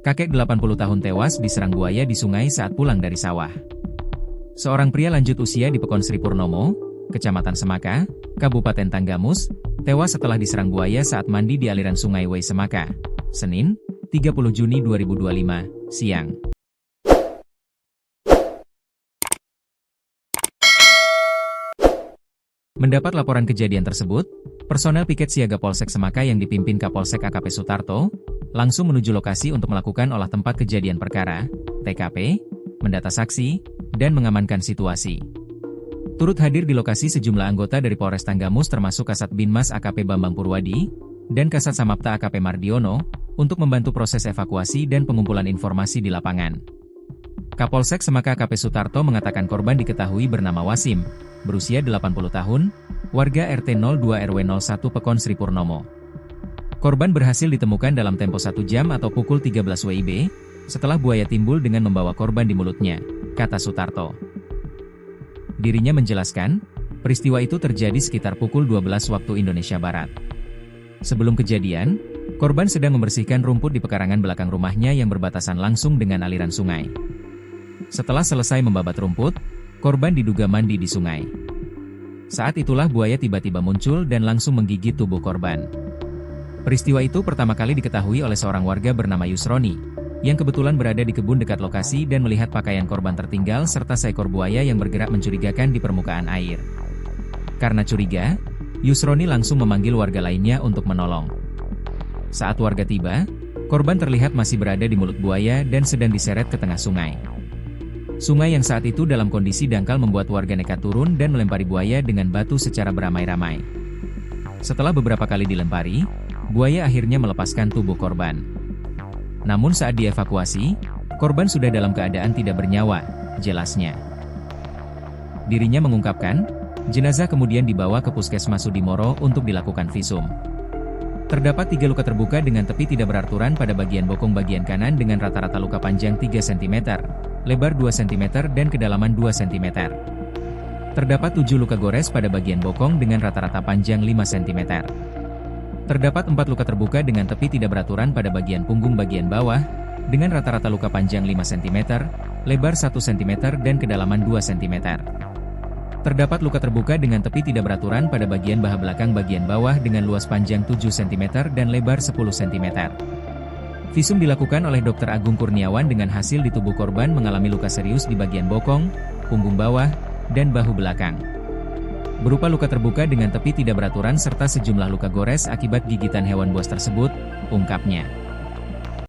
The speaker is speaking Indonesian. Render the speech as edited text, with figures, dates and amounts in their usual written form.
Kakek 80 tahun tewas diserang buaya di sungai saat pulang dari sawah. Seorang pria lanjut usia di Pekon Sri Purnomo, Kecamatan Semaka, Kabupaten Tanggamus, tewas setelah diserang buaya saat mandi di aliran sungai Wai Semaka, Senin, 30 Juni 2025, siang. Mendapat laporan kejadian tersebut, personel piket siaga Polsek Semaka yang dipimpin Kapolsek AKP Sutarto, langsung menuju lokasi untuk melakukan olah tempat kejadian perkara, TKP, mendata saksi, dan mengamankan situasi. Turut hadir di lokasi sejumlah anggota dari Polres Tanggamus termasuk Kasat Binmas AKP Bambang Purwadi, dan Kasat Samapta AKP Mardiono, untuk membantu proses evakuasi dan pengumpulan informasi di lapangan. Kapolsek Semaka AKP Sutarto mengatakan korban diketahui bernama Wasim, berusia 80 tahun, warga RT 02 RW 01 Pekon Sri Purnomo. Korban berhasil ditemukan dalam tempo 1 jam atau pukul 13 WIB, setelah buaya timbul dengan membawa korban di mulutnya, kata Sutarto. Dirinya menjelaskan, peristiwa itu terjadi sekitar pukul 12 waktu Indonesia Barat. Sebelum kejadian, korban sedang membersihkan rumput di pekarangan belakang rumahnya yang berbatasan langsung dengan aliran sungai. Setelah selesai membabat rumput, korban diduga mandi di sungai. Saat itulah buaya tiba-tiba muncul dan langsung menggigit tubuh korban. Peristiwa itu pertama kali diketahui oleh seorang warga bernama Yusroni, yang kebetulan berada di kebun dekat lokasi dan melihat pakaian korban tertinggal serta seekor buaya yang bergerak mencurigakan di permukaan air. Karena curiga, Yusroni langsung memanggil warga lainnya untuk menolong. Saat warga tiba, korban terlihat masih berada di mulut buaya dan sedang diseret ke tengah sungai. Sungai yang saat itu dalam kondisi dangkal membuat warga nekat turun dan melempari buaya dengan batu secara beramai-ramai. Setelah beberapa kali dilempari, buaya akhirnya melepaskan tubuh korban. Namun saat dievakuasi, korban sudah dalam keadaan tidak bernyawa, jelasnya. Dirinya mengungkapkan, jenazah kemudian dibawa ke Puskesmas Sudimoro untuk dilakukan visum. Terdapat 3 luka terbuka dengan tepi tidak beraturan pada bagian bokong bagian kanan dengan rata-rata luka panjang 3 cm, lebar 2 cm dan kedalaman 2 cm. Terdapat 7 luka gores pada bagian bokong dengan rata-rata panjang 5 cm. Terdapat 4 luka terbuka dengan tepi tidak beraturan pada bagian punggung bagian bawah, dengan rata-rata luka panjang 5 cm, lebar 1 cm dan kedalaman 2 cm. Terdapat luka terbuka dengan tepi tidak beraturan pada bagian baha belakang bagian bawah dengan luas panjang 7 cm dan lebar 10 cm. Visum dilakukan oleh Dr. Agung Kurniawan dengan hasil di tubuh korban mengalami luka serius di bagian bokong, punggung bawah, dan bahu belakang. Berupa luka terbuka dengan tepi tidak beraturan serta sejumlah luka gores akibat gigitan hewan buas tersebut, ungkapnya.